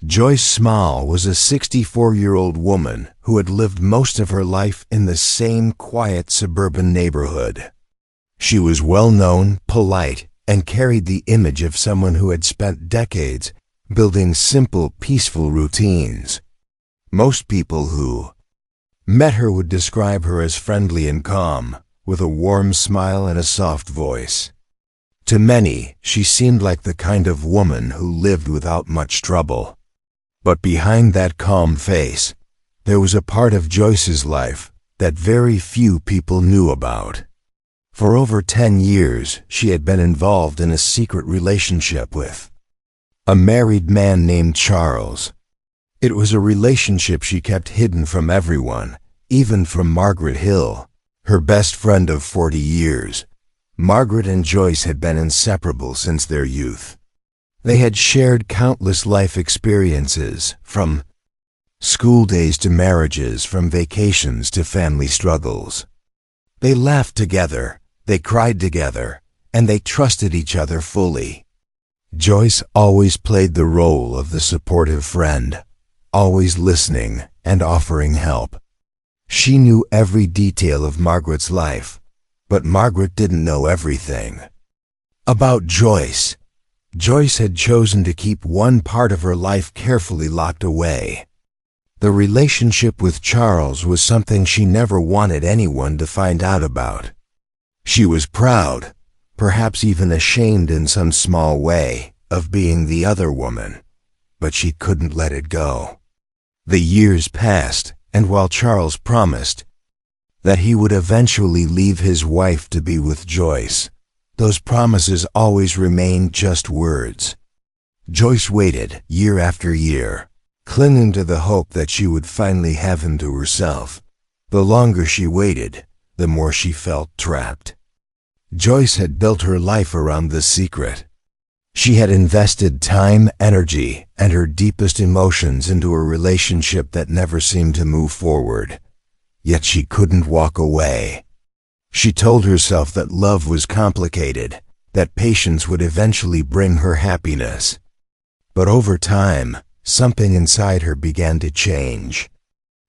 Joyce Small was a 64-year-old woman who had lived most of her life in the same quiet suburban neighborhood. She was well-known, polite, and carried the image of someone who had spent decades building simple, peaceful routines. Most people who met her would describe her as friendly and calm, with a warm smile and a soft voice. To many, she seemed like the kind of woman who lived without much trouble. But behind that calm face, there was a part of Joyce's life that very few people knew about. For over 10 years, she had been involved in a secret relationship with a married man named Charles. It was a relationship she kept hidden from everyone, even from Margaret Hill, her best friend of 40 years. Margaret and Joyce had been inseparable since their youth. They had shared countless life experiences, from school days to marriages, from vacations to family struggles. They laughed together, they cried together, and they trusted each other fully. Joyce always played the role of the supportive friend, always listening and offering help. She knew every detail of Margaret's life, but Margaret didn't know everything. About Joyce, Joyce had chosen to keep one part of her life carefully locked away. The relationship with Charles was something she never wanted anyone to find out about. She was proud, perhaps even ashamed in some small way, of being the other woman, but she couldn't let it go. The years passed, and while Charles promised that he would eventually leave his wife to be with Joyce, those promises always remained just words. Joyce waited year after year, clinging to the hope that she would finally have him to herself. The longer she waited, the more she felt trapped. Joyce had built her life around this secret. She had invested time, energy, and her deepest emotions into a relationship that never seemed to move forward. Yet she couldn't walk away. She told herself that love was complicated, that patience would eventually bring her happiness. But over time, something inside her began to change.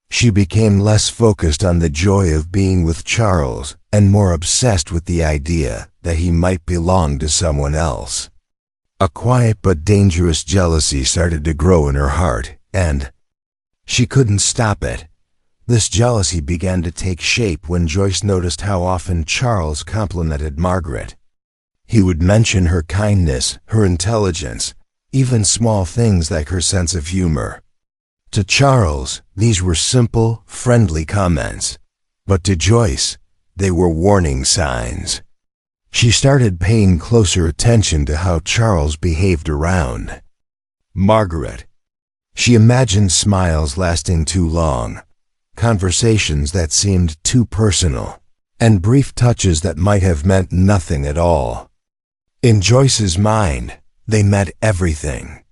She became less focused on the joy of being with Charles and more obsessed with the idea that he might belong to someone else. A quiet but dangerous jealousy started to grow in her heart, and she couldn't stop it. This jealousy began to take shape when Joyce noticed how often Charles complimented Margaret. He would mention her kindness, her intelligence, even small things like her sense of humor. To Charles, these were simple, friendly comments, but to Joyce, they were warning signs. She started paying closer attention to how Charles behaved around Margaret. She imagined smiles lasting too long, conversations that seemed too personal, and brief touches that might have meant nothing at all. In Joyce's mind, they meant everything.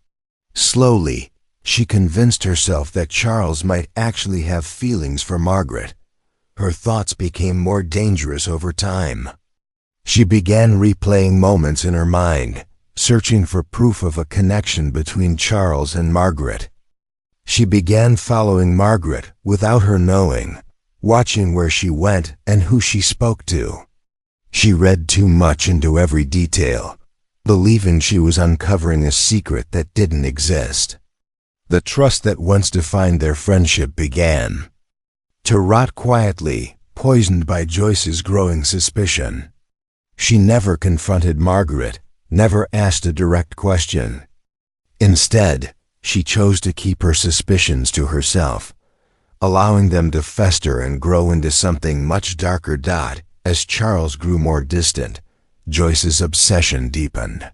Slowly, she convinced herself that Charles might actually have feelings for Margaret. Her thoughts became more dangerous over time. She began replaying moments in her mind, searching for proof of a connection between Charles and Margaret. She began following Margaret without her knowing, watching where she went and who she spoke to. She read too much into every detail, believing she was uncovering a secret that didn't exist. The trust that once defined their friendship began to rot quietly, poisoned by Joyce's growing suspicion. She never confronted Margaret, never asked a direct question. Instead, she chose to keep her suspicions to herself, allowing them to fester and grow into something much darker. As Charles grew more distant, Joyce's obsession deepened.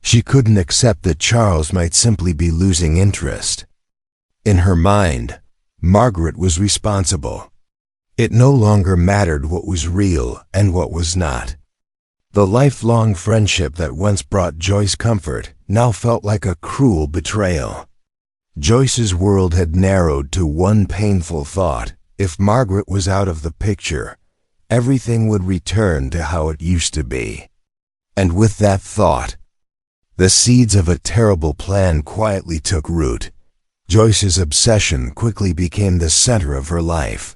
She couldn't accept that Charles might simply be losing interest. In her mind, Margaret was responsible. It no longer mattered what was real and what was not. The lifelong friendship that once brought Joyce comfort now felt like a cruel betrayal. Joyce's world had narrowed to one painful thought: if Margaret was out of the picture, everything would return to how it used to be. And with that thought, The seeds of a terrible plan quietly took root. Joyce's obsession quickly became the center of her life.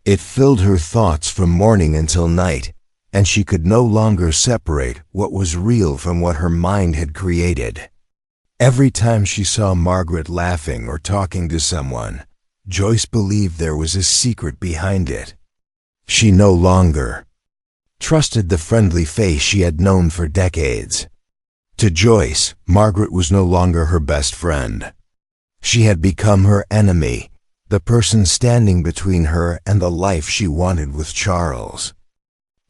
It filled her thoughts from morning until night, and she could no longer separate what was real from what her mind had created. Every time she saw Margaret laughing or talking to someone, Joyce believed there was a secret behind it. She no longer trusted the friendly face she had known for decades. To Joyce, Margaret was no longer her best friend. She had become her enemy, the person standing between her and the life she wanted with Charles.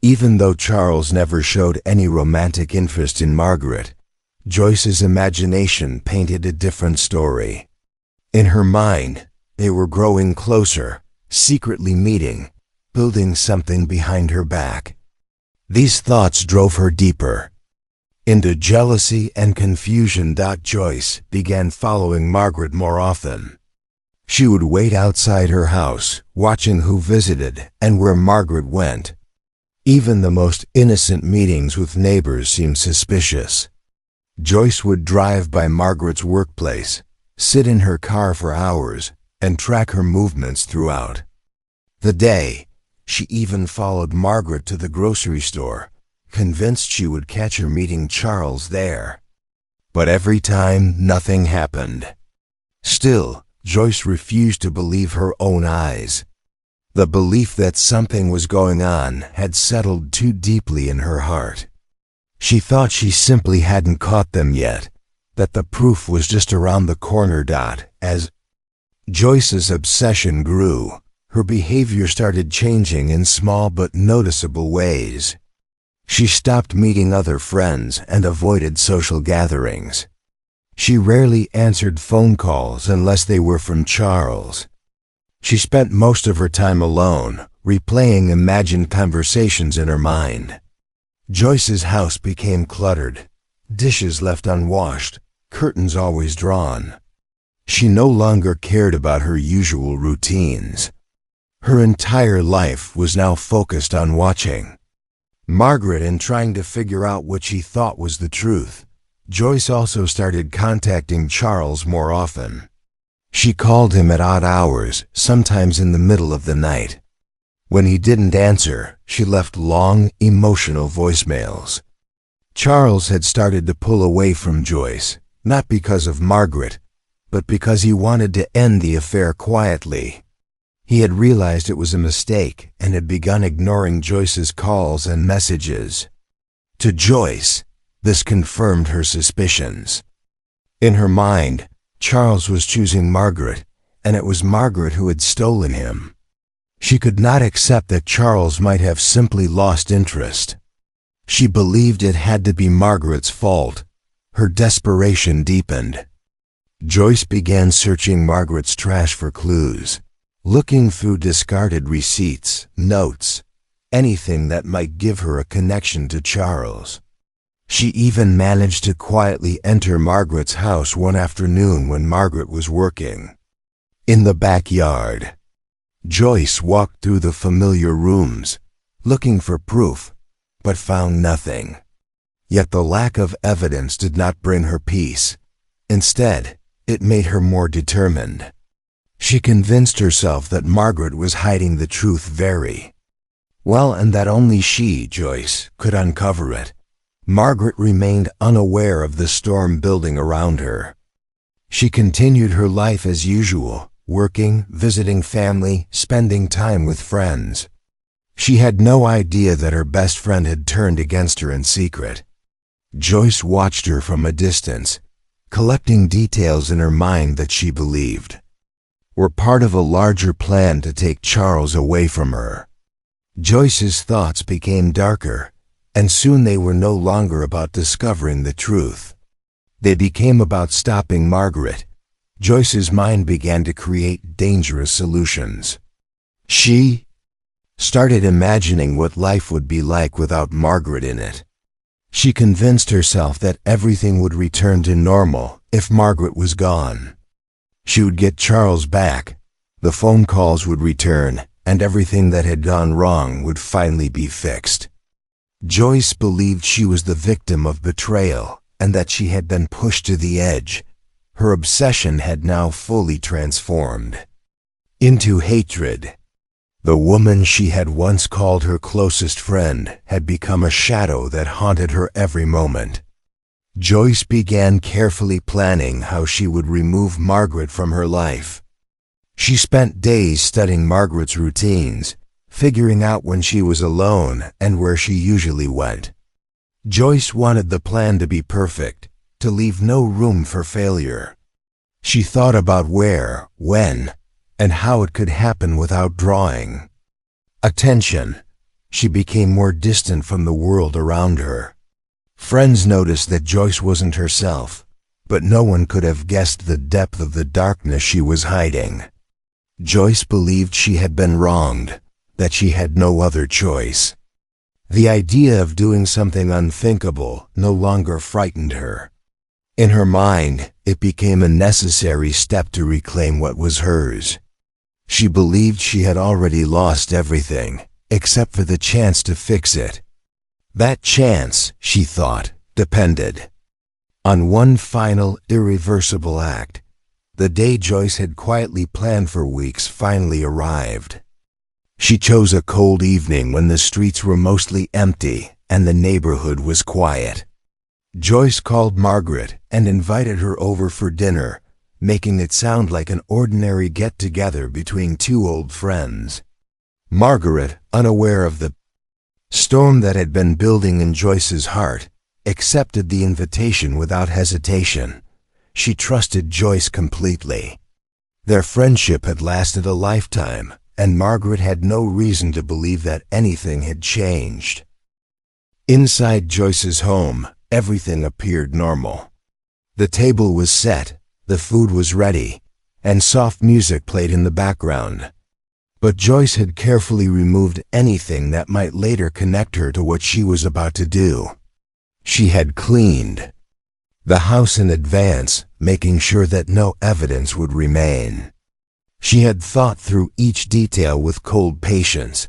Even though Charles never showed any romantic interest in Margaret, Joyce's imagination painted a different story. In her mind, they were growing closer, secretly meeting, building something behind her back. These thoughts drove her deeper into jealousy and confusion. Joyce began following Margaret more often. She would wait outside her house, watching who visited and where Margaret went. Even the most innocent meetings with neighbors seemed suspicious. Joyce would drive by Margaret's workplace, sit in her car for hours, and track her movements throughout the day. She even followed Margaret to the grocery store, convinced she would catch her meeting Charles there. But every time, nothing happened. Still, Joyce refused to believe her own eyes. The belief that something was going on had settled too deeply in her heart. She thought she simply hadn't caught them yet, that the proof was just around the corner. As Joyce's obsession grew, her behavior started changing in small but noticeable ways. She stopped meeting other friends and avoided social gatherings. She rarely answered phone calls unless they were from Charles. She spent most of her time alone, replaying imagined conversations in her mind. Joyce's house became cluttered, dishes left unwashed, curtains always drawn. She no longer cared about her usual routines. Her entire life was now focused on watching Margaret and trying to figure out what she thought was the truth. Joyce also started contacting Charles more often. She called him at odd hours, sometimes in the middle of the night. When he didn't answer, she left long, emotional voicemails. Charles had started to pull away from Joyce, not because of Margaret, but because he wanted to end the affair quietly. He had realized it was a mistake and had begun ignoring Joyce's calls and messages. To Joyce, this confirmed her suspicions. In her mind, Charles was choosing Margaret, and it was Margaret who had stolen him. She could not accept that Charles might have simply lost interest. She believed it had to be Margaret's fault. Her desperation deepened. Joyce began searching Margaret's trash for clues, looking through discarded receipts, notes, anything that might give her a connection to Charles. She even managed to quietly enter Margaret's house one afternoon when Margaret was working. In the backyard, Joyce walked through the familiar rooms, looking for proof, but found nothing. Yet the lack of evidence did not bring her peace. Instead, it made her more determined. She convinced herself that Margaret was hiding the truth very well and that only she, Joyce, could uncover it. Margaret remained unaware of the storm building around her. She continued her life as usual, working, visiting family, spending time with friends. She had no idea that her best friend had turned against her in secret. Joyce watched her from a distance, collecting details in her mind that she believed were part of a larger plan to take Charles away from her. Joyce's thoughts became darker, and soon they were no longer about discovering the truth. They became about stopping Margaret. Joyce's mind began to create dangerous solutions. She started imagining what life would be like without Margaret in it. She convinced herself that everything would return to normal if Margaret was gone. She would get Charles back, the phone calls would return, and everything that had gone wrong would finally be fixed. Joyce believed she was the victim of betrayal, and that she had been pushed to the edge. Her obsession had now fully transformed into hatred. The woman she had once called her closest friend had become a shadow that haunted her every moment. Joyce began carefully planning how she would remove Margaret from her life. She spent days studying Margaret's routines, figuring out when she was alone and where she usually went. Joyce wanted the plan to be perfect, to leave no room for failure. She thought about where, when, and how it could happen without drawing attention. She became more distant from the world around her. Friends noticed that Joyce wasn't herself, but no one could have guessed the depth of the darkness she was hiding. Joyce believed she had been wronged, that she had no other choice. The idea of doing something unthinkable no longer frightened her. In her mind, it became a necessary step to reclaim what was hers. She believed she had already lost everything, except for the chance to fix it. That chance, she thought, depended on one final, irreversible act. The day Joyce had quietly planned for weeks finally arrived. She chose a cold evening when the streets were mostly empty and the neighborhood was quiet. Joyce called Margaret and invited her over for dinner, making it sound like an ordinary get-together between two old friends. Margaret, unaware of the storm that had been building in Joyce's heart, accepted the invitation without hesitation. She trusted Joyce completely. Their friendship had lasted a lifetime, and Margaret had no reason to believe that anything had changed. Inside Joyce's home, everything appeared normal. The table was set, the food was ready, and soft music played in the background. But Joyce had carefully removed anything that might later connect her to what she was about to do. She had cleaned the house in advance, making sure that no evidence would remain. She had thought through each detail with cold patience,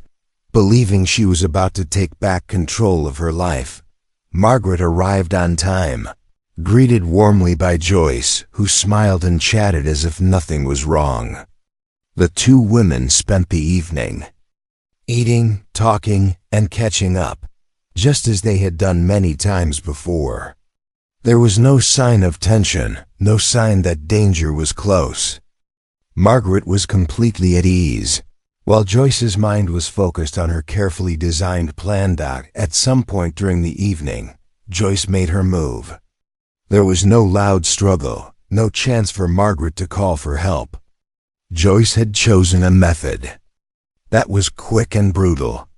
believing she was about to take back control of her life. Margaret arrived on time, greeted warmly by Joyce, who smiled and chatted as if nothing was wrong. The two women spent the evening eating, talking, and catching up, just as they had done many times before. There was no sign of tension, no sign that danger was close. Margaret was completely at ease, while Joyce's mind was focused on her carefully designed plan. At some point during the evening, Joyce made her move. There was no loud struggle, no chance for Margaret to call for help. Joyce had chosen a method that was quick and brutal.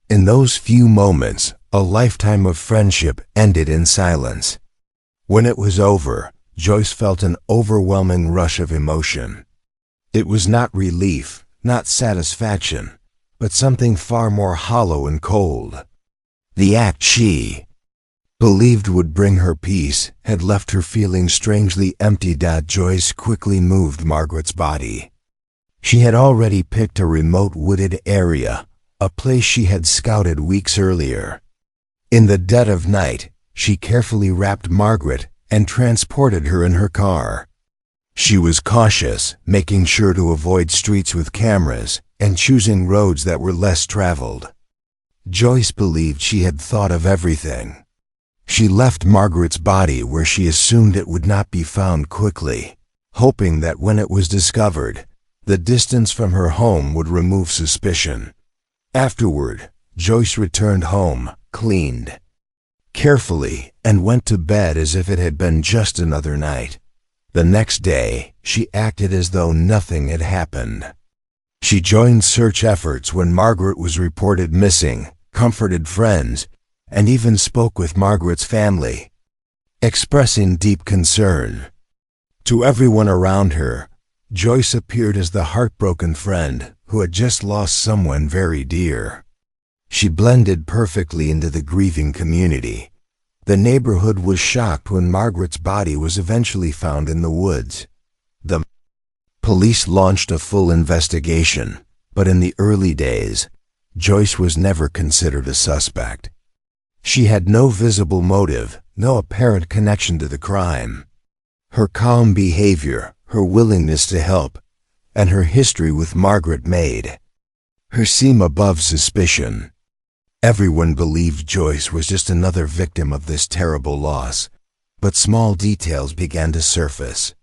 In those few moments, a lifetime of friendship ended in silence. When it was over, Joyce felt an overwhelming rush of emotion. It was not relief, not satisfaction, but something far more hollow and cold. The act she believed would bring her peace had left her feeling strangely empty. Joyce quickly moved Margaret's body. She had already picked a remote wooded area, a place she had scouted weeks earlier. In the dead of night, she carefully wrapped Margaret and transported her in her car. She was cautious, making sure to avoid streets with cameras and choosing roads that were less traveled. Joyce believed she had thought of everything. She left Margaret's body where she assumed it would not be found quickly, hoping that when it was discovered, the distance from her home would remove suspicion. Afterward, Joyce returned home, cleaned carefully, and went to bed as if it had been just another night. The next day, she acted as though nothing had happened. She joined search efforts when Margaret was reported missing, comforted friends, and even spoke with Margaret's family, expressing deep concern. To everyone around her, Joyce appeared as the heartbroken friend who had just lost someone very dear. She blended perfectly into the grieving community. The neighborhood was shocked when Margaret's body was eventually found in the woods. The police launched a full investigation, but in the early days, Joyce was never considered a suspect. She had no visible motive, no apparent connection to the crime. Her calm behavior, her willingness to help, and her history with Margaret made her seem above suspicion. Everyone believed Joyce was just another victim of this terrible loss, but small details began to surface.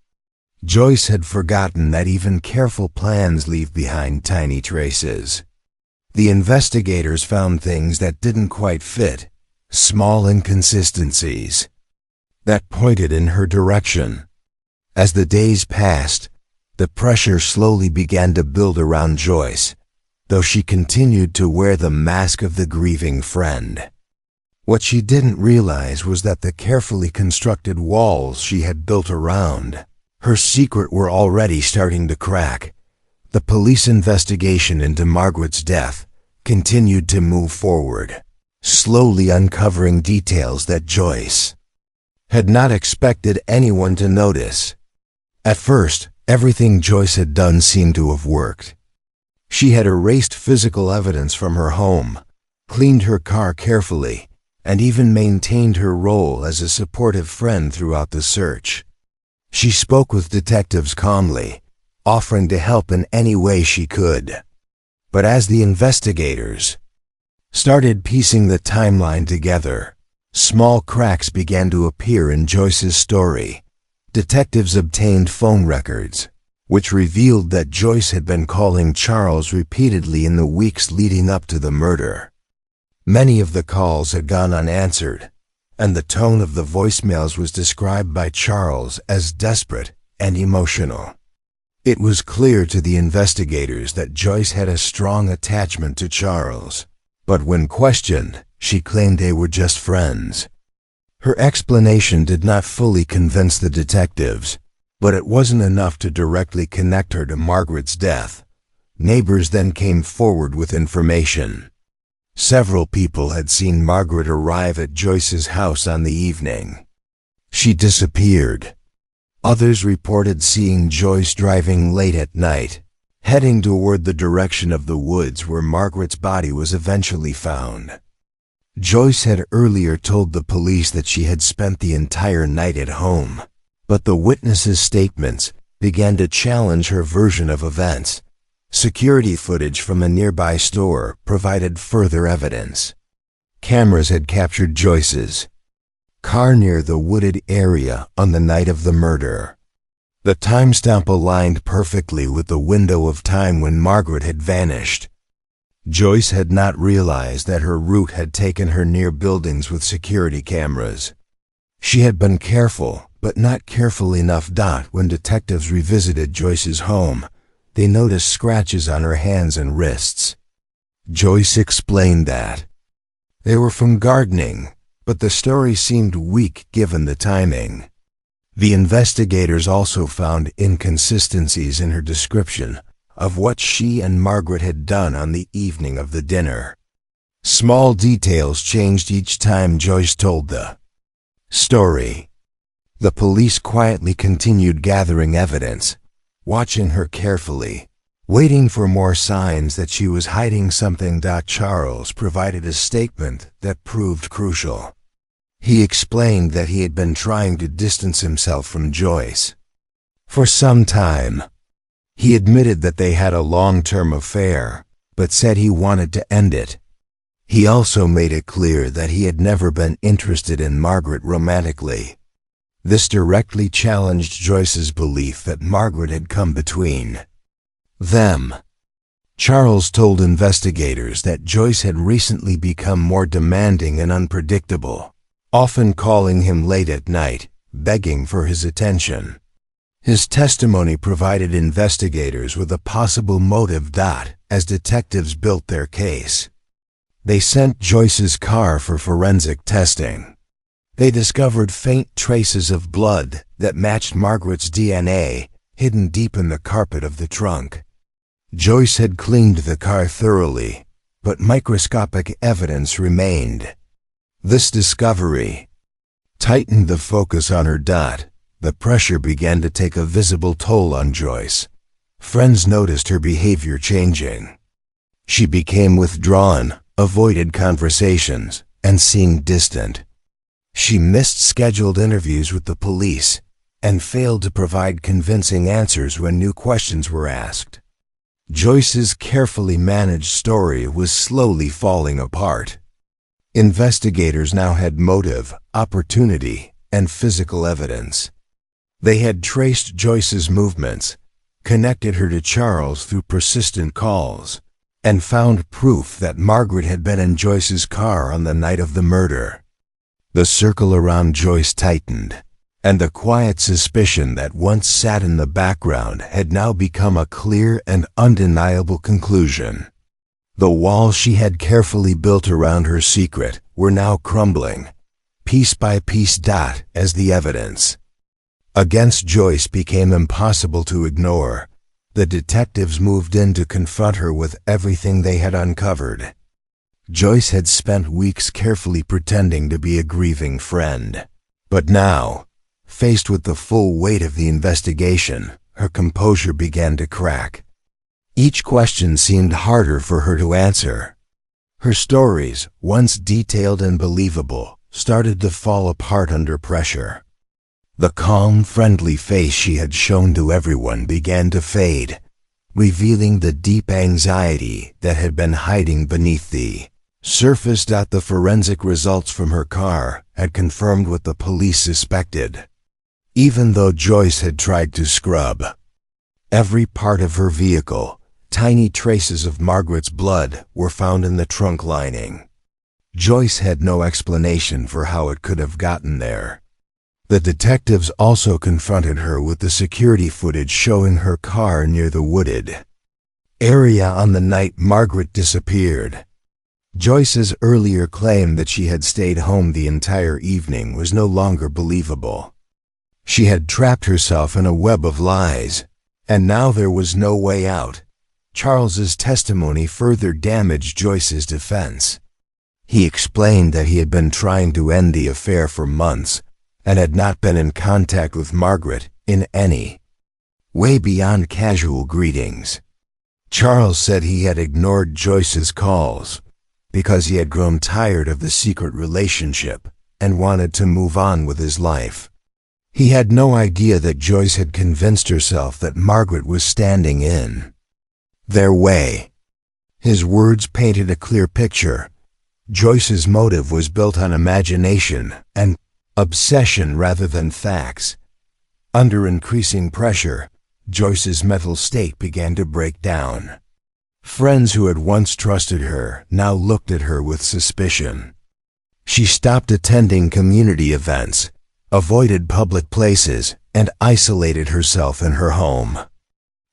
Joyce had forgotten that even careful plans leave behind tiny traces. The investigators found things that didn't quite fit, small inconsistencies that pointed in her direction. As the days passed, the pressure slowly began to build around Joyce, though she continued to wear the mask of the grieving friend. What she didn't realize was that the carefully constructed walls she had built around her secret were already starting to crack. The police investigation into Margaret's death continued to move forward, slowly uncovering details that Joyce had not expected anyone to notice. At first, everything Joyce had done seemed to have worked. She had erased physical evidence from her home, cleaned her car carefully, and even maintained her role as a supportive friend throughout the search. She spoke with detectives calmly, offering to help in any way she could. But as the investigators started piecing the timeline together, small cracks began to appear in Joyce's story. Detectives obtained phone records, which revealed that Joyce had been calling Charles repeatedly in the weeks leading up to the murder. Many of the calls had gone unanswered, and the tone of the voicemails was described by Charles as desperate and emotional. It was clear to the investigators that Joyce had a strong attachment to Charles, but when questioned, she claimed they were just friends. Her explanation did not fully convince the detectives, but it wasn't enough to directly connect her to Margaret's death. Neighbors then came forward with information. Several people had seen Margaret arrive at Joyce's house on the evening she disappeared. Others reported seeing Joyce driving late at night, heading toward the direction of the woods where Margaret's body was eventually found. Joyce had earlier told the police that she had spent the entire night at home, but the witnesses' statements began to challenge her version of events. Security footage from a nearby store provided further evidence. Cameras had captured Joyce's car near the wooded area on the night of the murder. The timestamp aligned perfectly with the window of time when Margaret had vanished. Joyce had not realized that her route had taken her near buildings with security cameras. She had been careful, but not careful enough. When detectives revisited Joyce's home, they noticed scratches on her hands and wrists. Joyce explained that they were from gardening, but the story seemed weak given the timing. The investigators also found inconsistencies in her description of what she and Margaret had done on the evening of the dinner. Small details changed each time Joyce told the story. The police quietly continued gathering evidence, watching her carefully, waiting for more signs that she was hiding something. Charles provided a statement that proved crucial. He explained that he had been trying to distance himself from Joyce for some time. He admitted that they had a long-term affair, but said he wanted to end it. He also made it clear that he had never been interested in Margaret romantically. This directly challenged Joyce's belief that Margaret had come between them. Charles told investigators that Joyce had recently become more demanding and unpredictable, often calling him late at night, begging for his attention. His testimony provided investigators with a possible motive. As detectives built their case, they sent Joyce's car for forensic testing. They discovered faint traces of blood that matched Margaret's DNA, hidden deep in the carpet of the trunk. Joyce had cleaned the car thoroughly, but microscopic evidence remained. This discovery tightened the focus on her. The pressure began to take a visible toll on Joyce. Friends noticed her behavior changing. She became withdrawn, avoided conversations, and seemed distant. She missed scheduled interviews with the police and failed to provide convincing answers when new questions were asked. Joyce's carefully managed story was slowly falling apart. Investigators now had motive, opportunity, and physical evidence. They had traced Joyce's movements, connected her to Charles through persistent calls, and found proof that Margaret had been in Joyce's car on the night of the murder. The circle around Joyce tightened, and the quiet suspicion that once sat in the background had now become a clear and undeniable conclusion. The walls she had carefully built around her secret were now crumbling, piece by piece, as the evidence against Joyce became impossible to ignore. The detectives moved in to confront her with everything they had uncovered. Joyce had spent weeks carefully pretending to be a grieving friend, but now, faced with the full weight of the investigation, her composure began to crack. Each question seemed harder for her to answer. Her stories, once detailed and believable, started to fall apart under pressure. The calm, friendly face she had shown to everyone began to fade, revealing the deep anxiety that had been hiding beneath the surface. The forensic results from her car had confirmed what the police suspected. Even though Joyce had tried to scrub every part of her vehicle, tiny traces of Margaret's blood were found in the trunk lining. Joyce had no explanation for how it could have gotten there. The detectives also confronted her with the security footage showing her car near the wooded area on the night Margaret disappeared. Joyce's earlier claim that she had stayed home the entire evening was no longer believable. She had trapped herself in a web of lies, and now there was no way out. Charles's testimony further damaged Joyce's defense. He explained that he had been trying to end the affair for months and had not been in contact with Margaret in any way beyond casual greetings. Charles said he had ignored Joyce's calls because he had grown tired of the secret relationship and wanted to move on with his life. He had no idea that Joyce had convinced herself that Margaret was standing in their way. His words painted a clear picture. Joyce's motive was built on imagination and obsession rather than facts. Under increasing pressure, Joyce's mental state began to break down. Friends who had once trusted her now looked at her with suspicion. She stopped attending community events, avoided public places, and isolated herself in her home.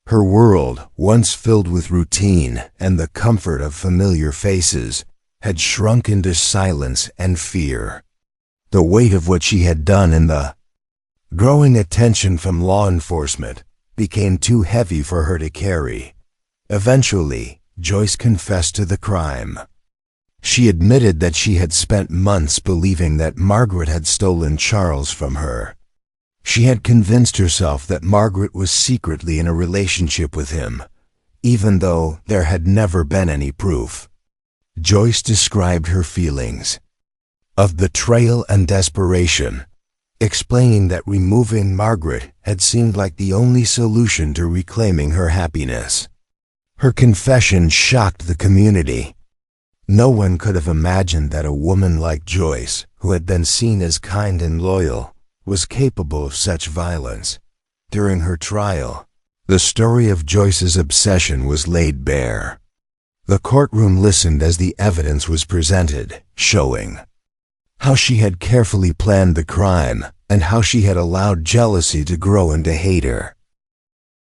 Her world, once filled with routine and the comfort of familiar faces, had shrunk into silence and fear. The weight of what she had done and the growing attention from law enforcement became too heavy for her to carry. Eventually, Joyce confessed to the crime. She admitted that she had spent months believing that Margaret had stolen Charles from her. She had convinced herself that Margaret was secretly in a relationship with him, even though there had never been any proof. Joyce described her feelings of betrayal and desperation, explaining that removing Margaret had seemed like the only solution to reclaiming her happiness. Her confession shocked the community. No one could have imagined that a woman like Joyce, who had been seen as kind and loyal, was capable of such violence. During her trial, the story of Joyce's obsession was laid bare. The courtroom listened as the evidence was presented, showing how she had carefully planned the crime and how she had allowed jealousy to grow into hate her.